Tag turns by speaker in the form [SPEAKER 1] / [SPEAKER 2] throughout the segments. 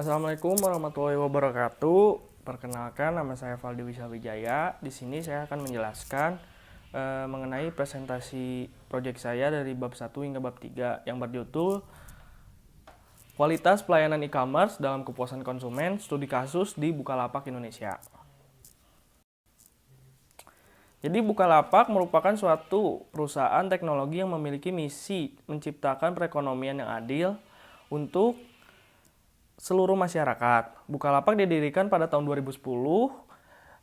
[SPEAKER 1] Assalamualaikum warahmatullahi wabarakatuh. Perkenalkan, nama saya Valdi Wissawijaya. Di sini saya akan menjelaskan mengenai presentasi proyek saya dari bab 1 hingga bab 3 yang berjudul Kualitas Pelayanan E-commerce dalam Kepuasan Konsumen, Studi Kasus di Bukalapak Indonesia. Jadi Bukalapak merupakan suatu perusahaan teknologi yang memiliki misi menciptakan perekonomian yang adil untuk seluruh masyarakat. Bukalapak didirikan pada tahun 2010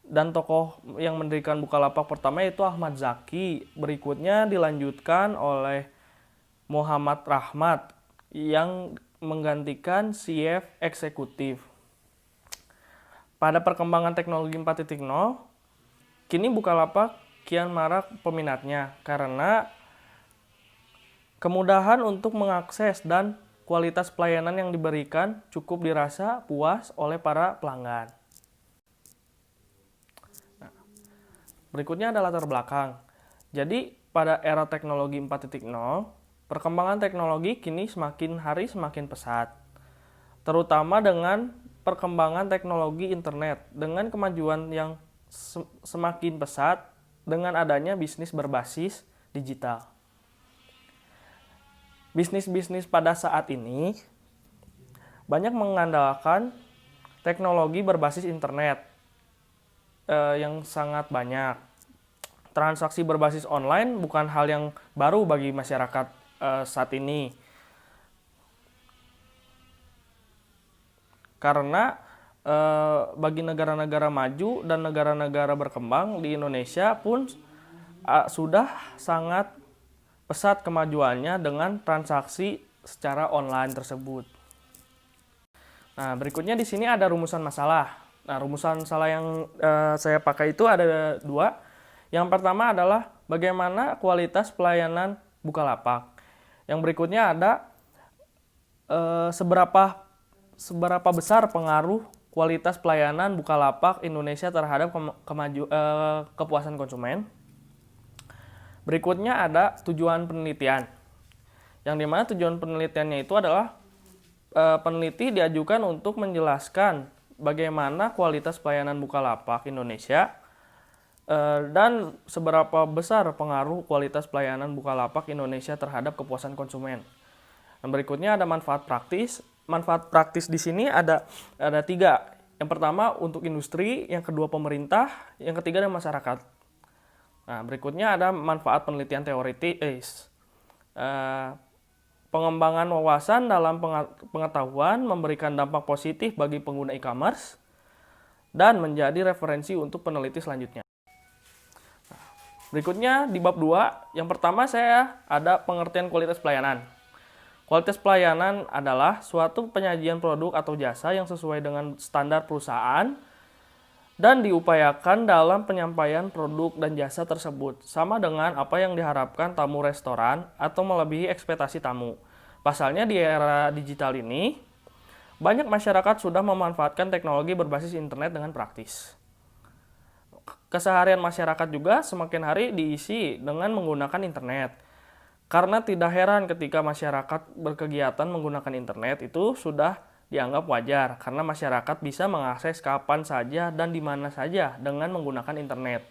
[SPEAKER 1] dan tokoh yang mendirikan Bukalapak pertama yaitu Ahmad Zaki. Berikutnya dilanjutkan oleh Muhammad Rahmat yang menggantikan CF eksekutif. Pada perkembangan teknologi 4.0, kini Bukalapak kian marak peminatnya karena kemudahan untuk mengakses dan kualitas pelayanan yang diberikan cukup dirasa puas oleh para pelanggan. Nah, berikutnya ada latar belakang. Jadi, pada era teknologi 4.0, perkembangan teknologi kini semakin hari semakin pesat, terutama dengan perkembangan teknologi internet dengan kemajuan yang semakin pesat dengan adanya bisnis berbasis digital. Bisnis-bisnis pada saat ini banyak mengandalkan teknologi berbasis internet yang sangat banyak. Transaksi berbasis online bukan hal yang baru bagi masyarakat saat ini. Karena bagi negara-negara maju dan negara-negara berkembang di Indonesia pun sudah sangat pesat kemajuannya dengan transaksi secara online tersebut. Nah, berikutnya di sini ada rumusan masalah. Nah, rumusan masalah yang saya pakai itu ada dua. Yang pertama adalah bagaimana kualitas pelayanan Bukalapak. Yang berikutnya ada seberapa besar pengaruh kualitas pelayanan Bukalapak Indonesia terhadap kepuasan konsumen. Berikutnya ada tujuan penelitian. Yang dimana tujuan penelitiannya itu adalah peneliti diajukan untuk menjelaskan bagaimana kualitas pelayanan Bukalapak Indonesia dan seberapa besar pengaruh kualitas pelayanan Bukalapak Indonesia terhadap kepuasan konsumen. Dan berikutnya ada manfaat praktis. Manfaat praktis di sini ada tiga. Yang pertama untuk industri, yang kedua pemerintah, yang ketiga dan masyarakat. Nah, berikutnya ada manfaat penelitian teoritis. Pengembangan wawasan dalam pengetahuan memberikan dampak positif bagi pengguna e-commerce dan menjadi referensi untuk peneliti selanjutnya. Berikutnya di bab 2, yang pertama saya ada pengertian kualitas pelayanan. Kualitas pelayanan adalah suatu penyajian produk atau jasa yang sesuai dengan standar perusahaan dan diupayakan dalam penyampaian produk dan jasa tersebut, sama dengan apa yang diharapkan tamu restoran atau melebihi ekspektasi tamu. Pasalnya di era digital ini, banyak masyarakat sudah memanfaatkan teknologi berbasis internet dengan praktis. Keseharian masyarakat juga semakin hari diisi dengan menggunakan internet. Karena tidak heran ketika masyarakat berkegiatan menggunakan internet itu sudah dianggap wajar karena masyarakat bisa mengakses kapan saja dan di mana saja dengan menggunakan internet.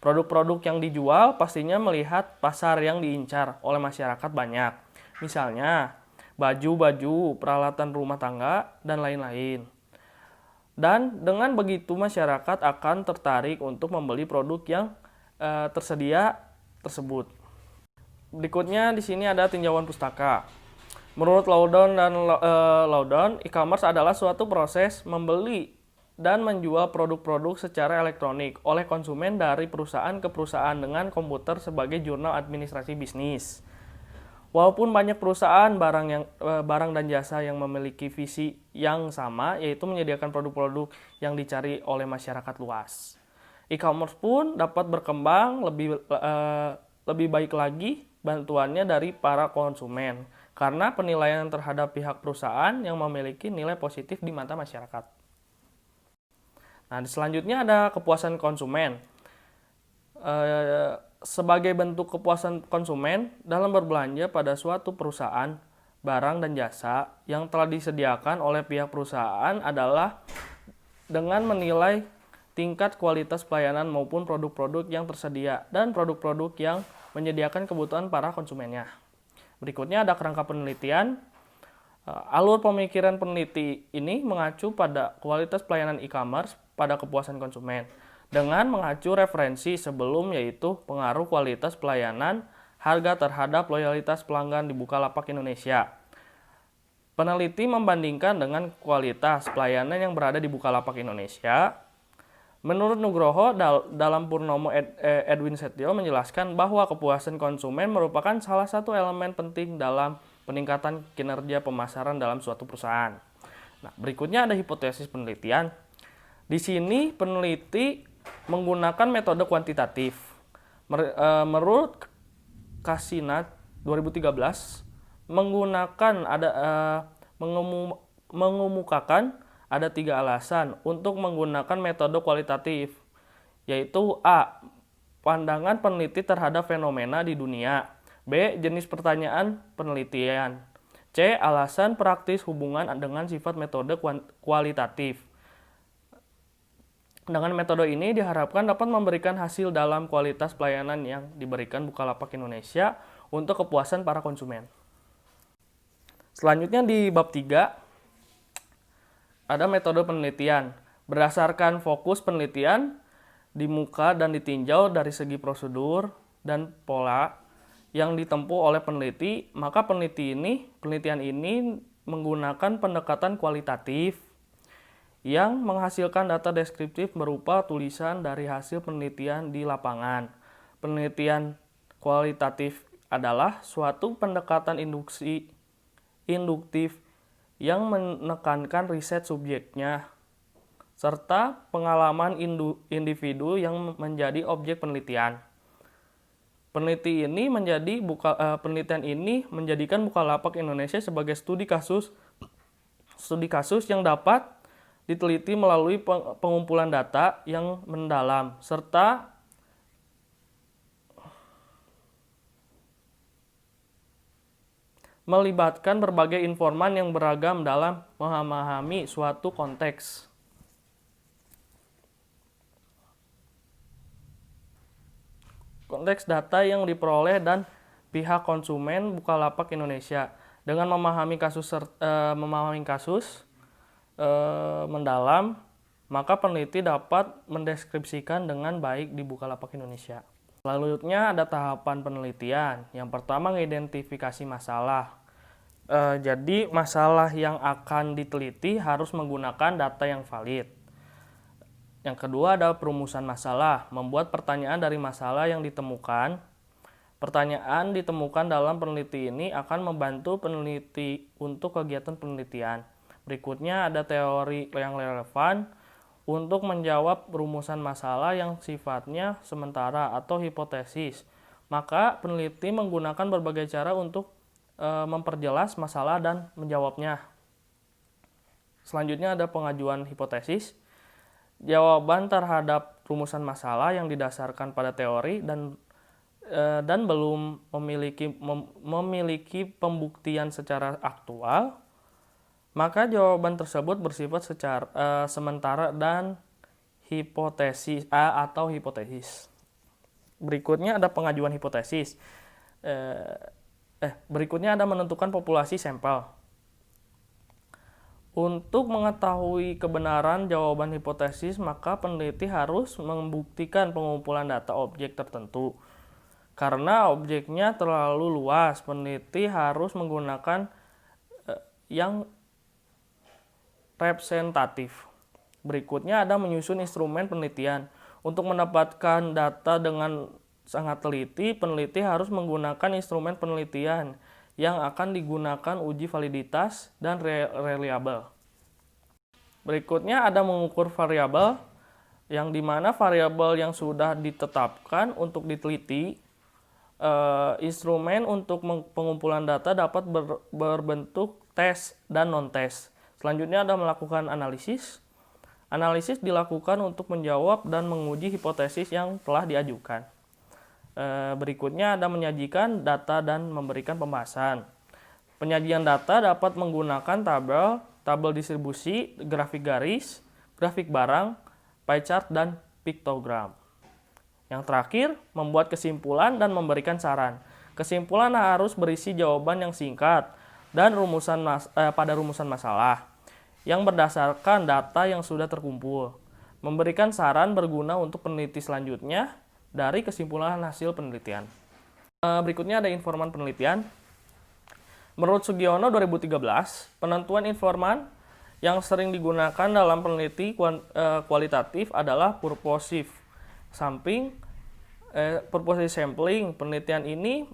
[SPEAKER 1] Produk-produk yang dijual pastinya melihat pasar yang diincar oleh masyarakat banyak. Misalnya, baju-baju, peralatan rumah tangga, dan lain-lain. Dan dengan begitu masyarakat akan tertarik untuk membeli produk yang tersedia tersebut. Berikutnya di sini ada tinjauan pustaka. Menurut Loudon, e-commerce adalah suatu proses membeli dan menjual produk-produk secara elektronik oleh konsumen dari perusahaan ke perusahaan dengan komputer sebagai jurnal administrasi bisnis. Walaupun banyak perusahaan barang dan jasa yang memiliki visi yang sama, yaitu menyediakan produk-produk yang dicari oleh masyarakat luas. E-commerce pun dapat berkembang lebih baik lagi bantuannya dari para konsumen karena penilaian terhadap pihak perusahaan yang memiliki nilai positif di mata masyarakat. Nah, selanjutnya ada kepuasan konsumen. Sebagai bentuk kepuasan konsumen dalam berbelanja pada suatu perusahaan, barang dan jasa yang telah disediakan oleh pihak perusahaan adalah dengan menilai tingkat kualitas pelayanan maupun produk-produk yang tersedia dan produk-produk yang menyediakan kebutuhan para konsumennya. Berikutnya ada kerangka penelitian. Alur pemikiran peneliti ini mengacu pada kualitas pelayanan e-commerce pada kepuasan konsumen dengan mengacu referensi sebelum, yaitu pengaruh kualitas pelayanan harga terhadap loyalitas pelanggan di Bukalapak Indonesia. Peneliti membandingkan dengan kualitas pelayanan yang berada di Bukalapak Indonesia. Menurut Nugroho, dalam Purnomo Edwin Setio menjelaskan bahwa kepuasan konsumen merupakan salah satu elemen penting dalam peningkatan kinerja pemasaran dalam suatu perusahaan. Nah, berikutnya ada hipotesis penelitian. Di sini peneliti menggunakan metode kuantitatif. Menurut Kasina 2013 mengemukakan ada 3 alasan untuk menggunakan metode kualitatif, yaitu A. Pandangan peneliti terhadap fenomena di dunia. B. Jenis pertanyaan penelitian. C. Alasan praktis hubungan dengan sifat metode kualitatif. Dengan metode ini diharapkan dapat memberikan hasil dalam kualitas pelayanan yang diberikan Bukalapak Indonesia untuk kepuasan para konsumen. Selanjutnya di bab 3 ada metode penelitian. Berdasarkan fokus penelitian di muka dan ditinjau dari segi prosedur dan pola yang ditempuh oleh peneliti, maka penelitian ini menggunakan pendekatan kualitatif yang menghasilkan data deskriptif berupa tulisan dari hasil penelitian di lapangan. Penelitian kualitatif adalah suatu pendekatan induktif yang menekankan riset subjeknya serta pengalaman individu yang menjadi objek penelitian. Penelitian ini menjadikan Bukalapak Indonesia sebagai studi kasus yang dapat diteliti melalui pengumpulan data yang mendalam serta melibatkan berbagai informan yang beragam dalam memahami suatu konteks. Konteks data yang diperoleh dan pihak konsumen Bukalapak Indonesia. Dengan memahami kasus mendalam, maka peneliti dapat mendeskripsikan dengan baik di Bukalapak Indonesia. Selanjutnya ada tahapan penelitian. Yang pertama, mengidentifikasi masalah. Jadi masalah yang akan diteliti harus menggunakan data yang valid. Yang kedua ada perumusan masalah, membuat pertanyaan dari masalah yang ditemukan. Pertanyaan ditemukan dalam peneliti ini akan membantu peneliti untuk kegiatan penelitian. Berikutnya ada teori yang relevan untuk menjawab perumusan masalah yang sifatnya sementara atau hipotesis. Maka peneliti menggunakan berbagai cara untuk memperjelas masalah dan menjawabnya. Selanjutnya ada pengajuan hipotesis. Jawaban terhadap rumusan masalah yang didasarkan pada teori dan belum memiliki pembuktian secara aktual, maka jawaban tersebut bersifat sementara dan hipotesis atau hipotesis. Berikutnya ada pengajuan hipotesis. Berikutnya ada menentukan populasi sampel. Untuk mengetahui kebenaran jawaban hipotesis, maka peneliti harus membuktikan pengumpulan data objek tertentu. Karena objeknya terlalu luas, peneliti harus menggunakan yang representatif. Berikutnya ada menyusun instrumen penelitian. Untuk mendapatkan data dengan sangat teliti, peneliti harus menggunakan instrumen penelitian yang akan digunakan uji validitas dan reliable. Berikutnya ada mengukur variabel, yang dimana variabel yang sudah ditetapkan untuk diteliti. Instrumen untuk pengumpulan data dapat berbentuk tes dan non-tes. Selanjutnya ada melakukan analisis. Analisis dilakukan untuk menjawab dan menguji hipotesis yang telah diajukan. Berikutnya ada menyajikan data dan memberikan pembahasan. Penyajian data dapat menggunakan tabel distribusi, grafik garis, grafik barang, pie chart, dan piktogram. Yang terakhir, membuat kesimpulan dan memberikan saran. Kesimpulan harus berisi jawaban yang singkat dan pada rumusan masalah yang berdasarkan data yang sudah terkumpul. Memberikan saran berguna untuk peneliti selanjutnya dari kesimpulan hasil penelitian. Berikutnya ada informan penelitian. Menurut Sugiono 2013, penentuan informan yang sering digunakan dalam peneliti kualitatif adalah purposive sampling. Penelitian ini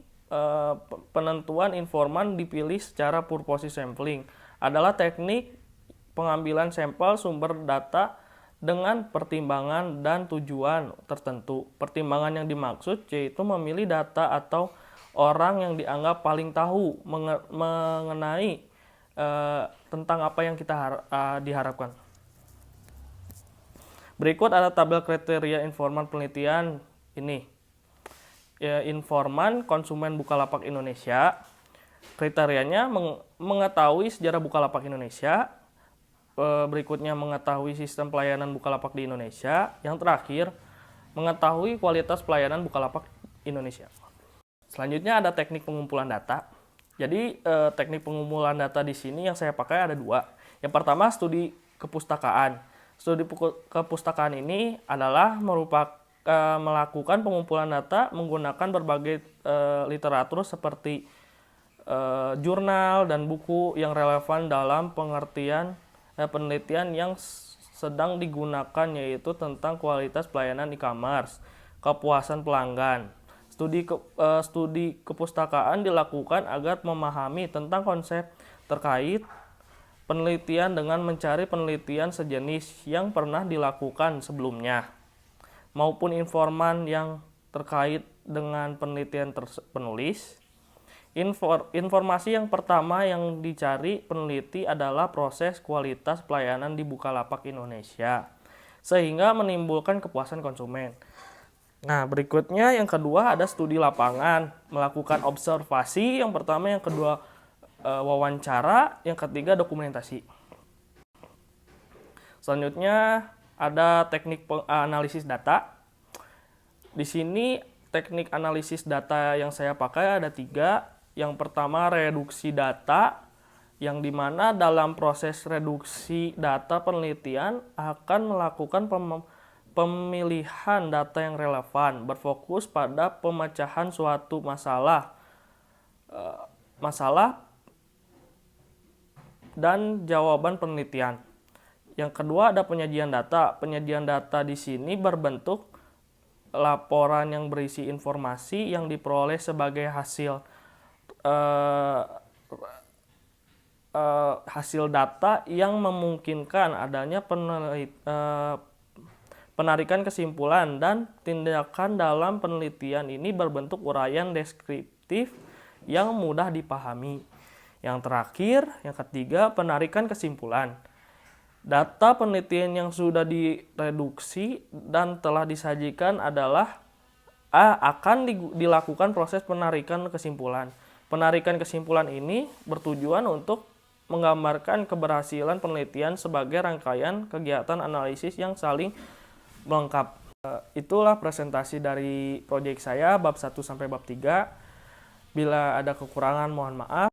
[SPEAKER 1] penentuan informan dipilih secara purposive sampling adalah teknik pengambilan sampel sumber data dengan pertimbangan dan tujuan tertentu. Pertimbangan yang dimaksud yaitu memilih data atau orang yang dianggap paling tahu mengenai tentang apa yang kita diharapkan. Berikut ada tabel kriteria informan penelitian ini. Informan konsumen Bukalapak Indonesia. Kriterianya mengetahui sejarah Bukalapak Indonesia. Berikutnya mengetahui sistem pelayanan Bukalapak di Indonesia. Yang terakhir, mengetahui kualitas pelayanan Bukalapak Indonesia. Selanjutnya ada teknik pengumpulan data. Jadi teknik pengumpulan data di sini yang saya pakai ada dua. Yang pertama studi kepustakaan. Studi kepustakaan ini adalah melakukan pengumpulan data menggunakan berbagai literatur seperti jurnal dan buku yang relevan dalam pengertian penelitian yang sedang digunakan, yaitu tentang kualitas pelayanan e-commerce, kepuasan pelanggan. Studi kepustakaan dilakukan agar memahami tentang konsep terkait penelitian dengan mencari penelitian sejenis yang pernah dilakukan sebelumnya, maupun informan yang terkait dengan penelitian penulis. Informasi yang pertama yang dicari peneliti adalah proses kualitas pelayanan di Bukalapak Indonesia, sehingga menimbulkan kepuasan konsumen. Nah, berikutnya yang kedua ada studi lapangan, melakukan observasi yang pertama, yang kedua wawancara, yang ketiga dokumentasi. Selanjutnya ada teknik analisis data. Di sini teknik analisis data yang saya pakai ada 3. Yang pertama reduksi data, yang dimana dalam proses reduksi data penelitian akan melakukan pemilihan data yang relevan, berfokus pada pemecahan suatu masalah dan jawaban penelitian. Yang kedua ada penyajian data. Penyajian data di sini berbentuk laporan yang berisi informasi yang diperoleh sebagai hasil data yang memungkinkan adanya penarikan kesimpulan, dan tindakan dalam penelitian ini berbentuk uraian deskriptif yang mudah dipahami. Yang terakhir, yang ketiga, penarikan kesimpulan. Data penelitian yang sudah direduksi dan telah disajikan adalah akan dilakukan proses penarikan kesimpulan. Penarikan kesimpulan ini bertujuan untuk menggambarkan keberhasilan penelitian sebagai rangkaian kegiatan analisis yang saling melengkap. Itulah presentasi dari proyek saya bab 1 sampai bab 3. Bila ada kekurangan mohon maaf.